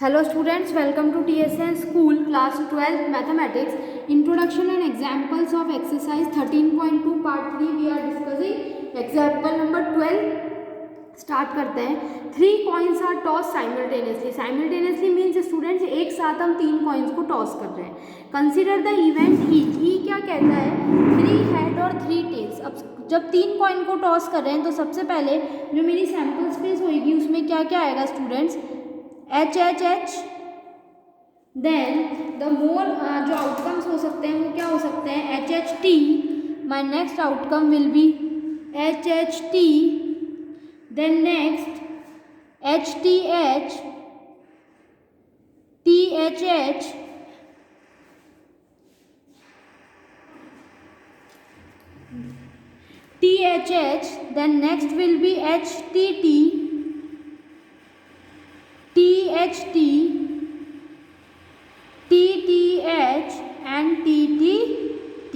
Hello students, welcome to TSN School Class 12 Mathematics Introduction and Examples of Exercise 13.2 Part 3 we are discussing example number 12. Start करते हैं. 3 coins are tossed simultaneously. Simultaneously means students एक साथ हम 3 coins को toss कर रहे हैं. Consider the event E क्या कहता है 3 हेड और 3 टेल्स. अब जब 3 कॉइन को टॉस कर रहे हैं तो सबसे पहले जो मेरी सैम्पल स्पेस होगी उसमें क्या क्या आएगा students, H H H. Then the more जो आउटकम्स हो सकते हैं वो क्या हो सकते हैं, H H T. My next outcome will be H H T. Then next H T H, T H H, T H H. Then next will be H T T, THT, TTH and TTT.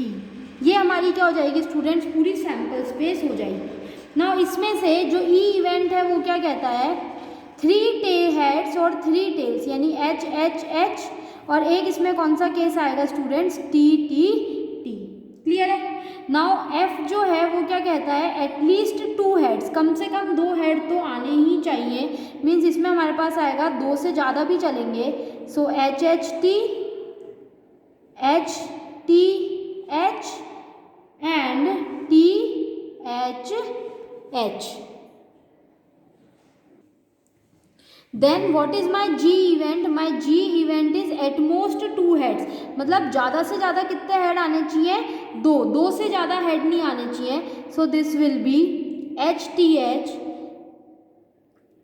ये हमारी क्या हो जाएगी students, पूरी sample space हो जाएगी. Now इसमें से जो ई इवेंट है वो क्या कहता है 3 हेड्स और 3 टेल्स यानी एच एच एच. और एक इसमें कौन सा केस आएगा स्टूडेंट्स, TTT. क्लियर है. नाउ एफ जो है वो क्या कहता है एटलीस्ट 2 हेड्स, कम से कम 2 हेड तो आने ही चाहिए. मीन्स इसमें हमारे पास आएगा 2 से ज़्यादा भी चलेंगे. So H H T, H T H and T H H. Then what is my G event, my G event is at most 2 heads. मतलब ज़्यादा से ज़्यादा कितने हेड आने चाहिए, 2 से ज़्यादा हेड नहीं आने चाहिए. So this will be H T H.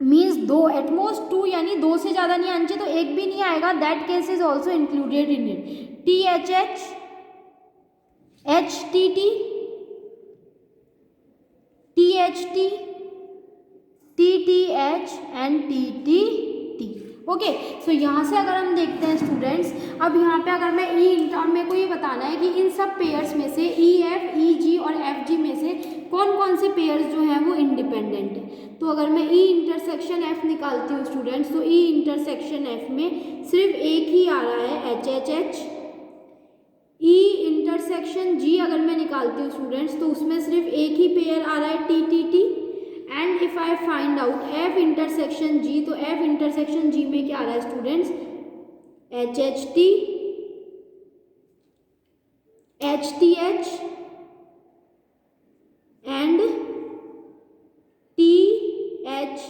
Means 2 at most 2 यानी 2 से ज़्यादा नहीं आने चाहिए, तो एक भी नहीं आएगा. That case is also included in it. T H H, H T T, T H T, TTH and TTT. Okay. So यहाँ से अगर हम देखते हैं स्टूडेंट्स, अब यहाँ पे अगर मैं और मेरे को ये बताना है कि इन सब पेयर्स में से EF, EG और FG में से कौन कौन से पेयर्स जो हैं वो इंडिपेंडेंट है. तो अगर मैं E इंटरसेक्शन F निकालती हूँ स्टूडेंट्स, तो E इंटरसेक्शन F में सिर्फ एक ही आ रहा है HHH. E इंटरसेक्शन G अगर मैं निकालती हूँ स्टूडेंट्स तो उसमें सिर्फ एक ही पेयर आ रहा है TTT. And if I find out F intersection G, तो F इंटरसेक्शन G में क्या आ रहा है students, HHT, HTH and THH.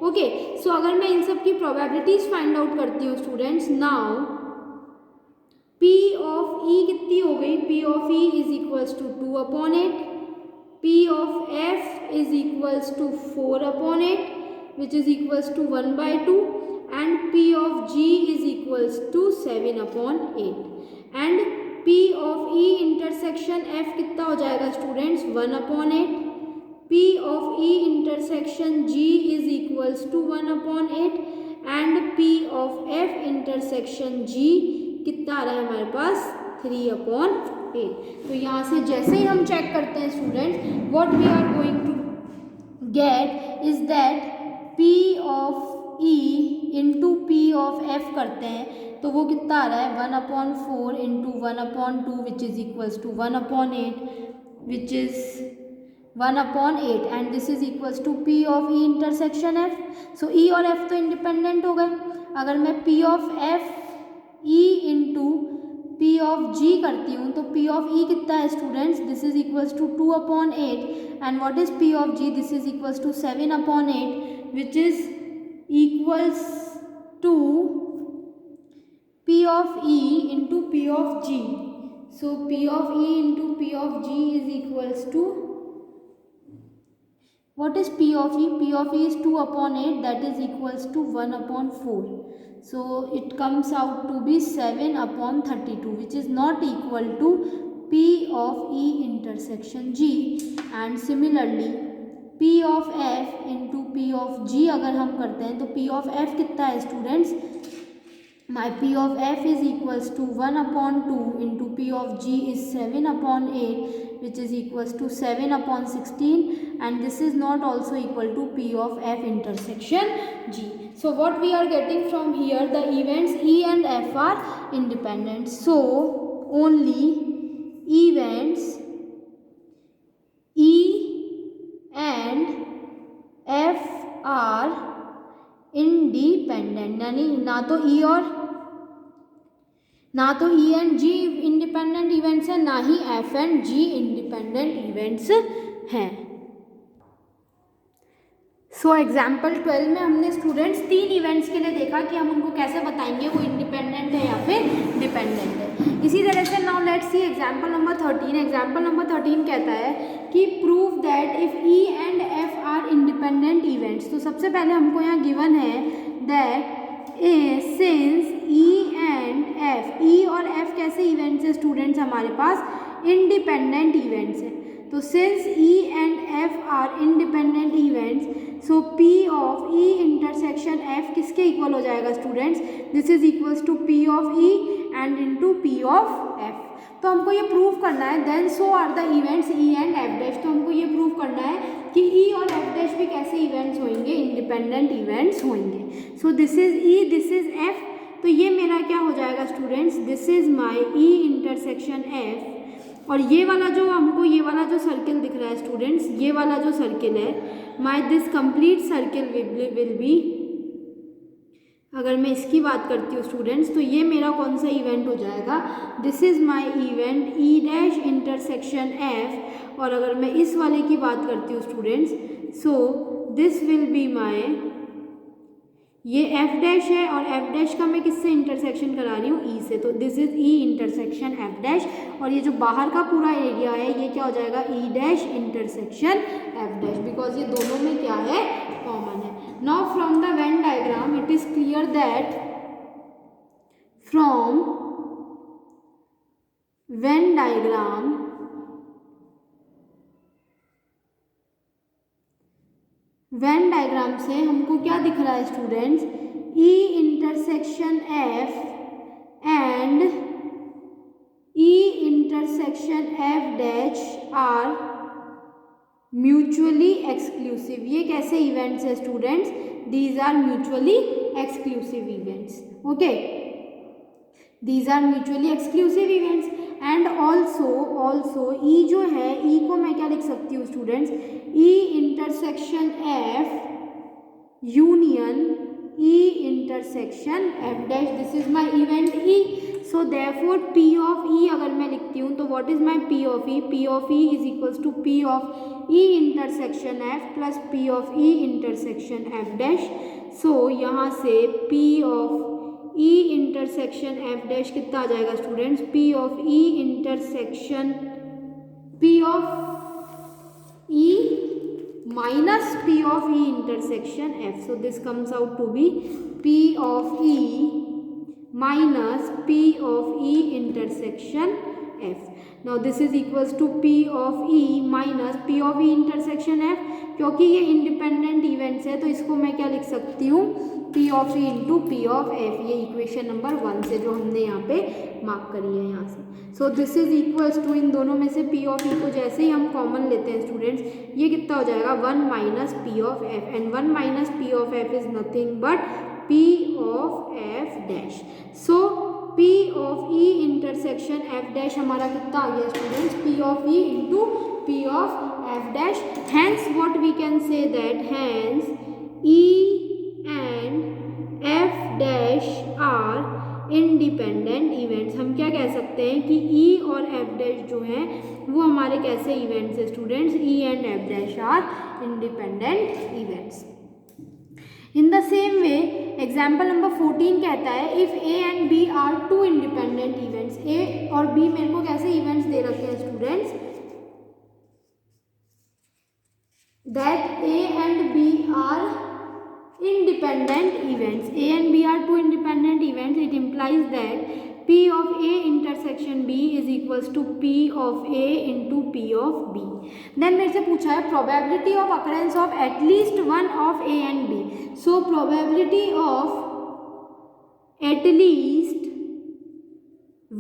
Okay. So अगर मैं इन सब की प्रोबेबिलिटीज फाइंड आउट करती हूँ students, now P of E कितनी हो गई, P of E is equals to 2/8. P of F is equals to 4/8 which is equals to 1/2 and P of G is equals to 7/8 and P of E intersection F कितना हो जाएगा students 1/8. P of E intersection G is equals to 1/8 and P of F intersection G कितना आ रहा है हमारे पास 3/8. तो यहाँ से जैसे ही हम चेक करते हैं students, what we are going to get is that P of E into P of F करते हैं तो वो कितना आ रहा है 1/4 into 1/2 which is equals to 1/8 which is 1/8 and this is equals to P of E intersection F. So E और F तो independent हो गए. अगर मैं P of F E into P of G करती हूँ तो P ऑफ E कितना है students, this is equals to 2/8 and what is P of G, this is equals to 7/8 which is equals to P of E into P of G. So P of E into P of G is equals to what is P of E? P of E is 2/8 that is equals to 1/4. So it comes out to be 7/32 which is not equal to P of E intersection G. And similarly P of F into P of G अगर हम करते हैं तो P of F कितना है students, my P of F is equals to 1/2 into P of G is 7/8, which is equals to 7/16, and this is not also equal to P of F intersection G. So what we are getting from here, the events E and F are independent. So only events E and F are independent, यानी ना तो E and G independent events हैं, ना ही F and G independent events हैं. So example 12 में हमने students 3 events के लिए देखा कि हम उनको कैसे बताएंगे वो इंडिपेंडेंट है या फिर डिपेंडेंट है. इसी तरह से now let's see example number 13. Example number 13 कहता है कि prove that if E and F are independent events. तो सबसे पहले हमको यहाँ गिवन है that since E and F, E और एफ कैसे इवेंट्स है स्टूडेंट्स हमारे पास, इंडिपेंडेंट इवेंट्स है. तो since E and F are independent events, so P of E intersection F किसके इक्वल हो जाएगा students, this is equals to P of E and into P of F. तो हमको ये प्रूव करना है then so are the events E and F dash. तो हमको ये प्रूव करना है कि ई और एफ डैश भी कैसे इवेंट्स होंगे, इंडिपेंडेंट इवेंट्स होंगे. सो this is E, this is F. तो ये मेरा क्या हो जाएगा students, this is my E intersection F, और ये वाला जो हमको ये वाला जो सर्किल दिख रहा है स्टूडेंट्स, ये वाला जो सर्किल है my this complete circle will be, अगर मैं इसकी बात करती हूँ स्टूडेंट्स तो ये मेरा कौन सा इवेंट हो जाएगा, this is my event E dash intersection F. और अगर मैं इस वाले की बात करती हूँ students, so this will be my, ये एफ डैश है और एफ डैश का मैं किससे इंटरसेक्शन करा रही हूँ, ई से. तो this is E intersection F dash, और ये जो बाहर का पूरा एरिया है ये क्या हो जाएगा, E dash intersection F dash, because ये दोनों में क्या है, कॉमन है. Now from the Venn diagram it is clear that from Venn diagram Venn diagram से हमको क्या दिख रहा है students, E intersection F and E intersection F dash are mutually exclusive. ये कैसे इवेंट्स है students, these are mutually exclusive events. Okay, these are mutually exclusive events. And also E जो है, ई को मैं क्या लिख सकती हूँ students, E intersection F union E intersection F dash, this is my event E. So therefore P of E अगर मैं लिखती हूँ तो what is my P of E, P of E is equals to P of E intersection F plus P of E intersection F dash. So यहाँ से P of E intersection F dash कितना आ जाएगा students, P of E intersection P of E minus P of E intersection F. So this comes out to be P of E minus P of E intersection F. Now this is equals to P of E minus P of E intersection F. क्योंकि ये independent events है तो इसको मैं क्या लिख सकती हूँ, P of E into P of F. ये इक्वेशन नंबर 1 से जो हमने यहाँ पे मार्क करी है यहाँ से. So this is equals to, इन दोनों में से पी ऑफ ई को जैसे ही हम कॉमन लेते हैं स्टूडेंट्स, ये कितना हो जाएगा 1 minus P of F. And 1 minus P of F is nothing but P of F dash. So P of E intersection F dash हमारा कितना आ गया students, P of E into P of F dash. Hence what we can say that hence E and F dash are independent events. हम क्या कह सकते हैं कि ई और एफ डैश जो हैं वो हमारे कैसे इवेंट्स हैं students, E and F dash are independent events. In the same way example number 14 कहता है if A and B are two independent events. A और बी मेरे को कैसे इवेंट्स दे रखे हैं students, that A and B are independent events. A and B are two independent events. It implies that P of A intersection B is equals to P of A into P of B. Then मेरे से पूछा है probability of occurrence of at least one of A and B. So probability of at least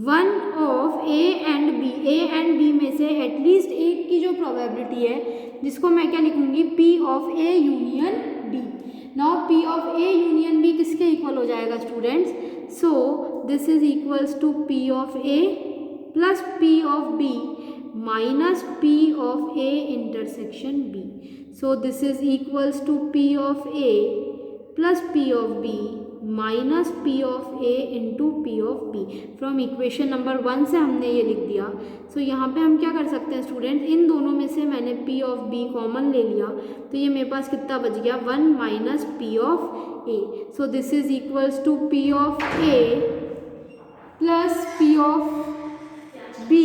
one of A and B में से at least एक की जो probability है, जिसको मैं क्या लिखूंगी, P of A union B. Now P of A union B किसके इक्वल हो जाएगा students? So this is equals to P of A plus P of B minus P of A intersection B. So this is equals to P of A plus P of B minus P of A into P of B. From equation number 1 से हमने ये लिख दिया. So यहाँ पे हम क्या कर सकते हैं स्टूडेंट, इन दोनों में से मैंने P of B कॉमन ले लिया, तो ये मेरे पास कितना बच गया, 1 minus P of A. So this is equals to P of A plus P of B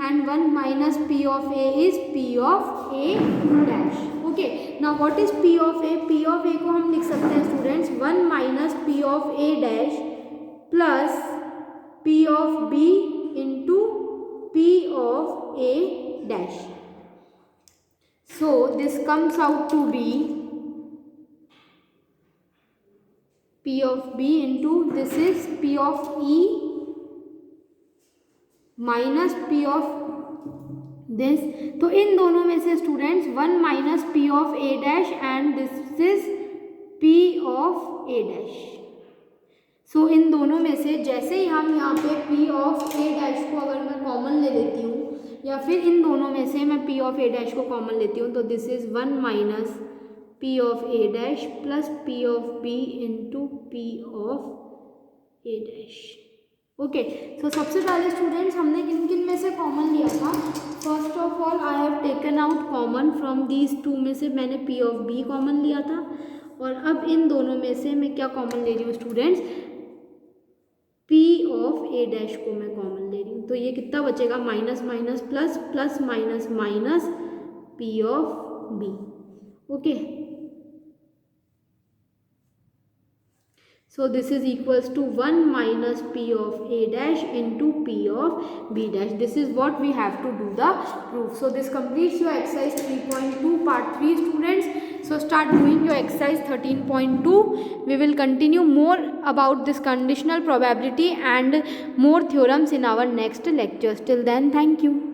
and 1 minus P of A is P of A dash. Okay, now what is P of A? P of A को हम लिख सकते हैं students 1 minus P of A dash plus P of B into P of A dash. So this comes out to be P of B into, this is P of E minus P of this. तो इन दोनों में से students 1 minus P of A dash and this is P of A dash. So इन दोनों में से जैसे ही हम यहाँ पे पी ऑफ ए डैश को अगर मैं कॉमन ले लेती हूँ, या फिर इन दोनों में से मैं पी ऑफ ए डैश को कॉमन लेती हूँ, तो this is 1 minus P of A dash plus P of B into P of A dash. Okay, so सबसे पहले स्टूडेंट्स हमने किन किन में से कॉमन लिया था. First of all I have taken out common from these two में से मैंने पी ऑफ बी कॉमन लिया था, और अब इन दोनों में से मैं क्या कॉमन ले रही हूँ students, P of A dash को मैं कॉमन ले रही हूँ. तो ये कितना बचेगा, minus minus plus plus minus minus P of B. Okay, so this is equals to 1 minus P of A dash into P of B dash. This is what we have to do the proof. So this completes your exercise 3.2 part 3 students. So start doing your exercise 13.2. We will continue more about this conditional probability and more theorems in our next lectures. Till then, thank you.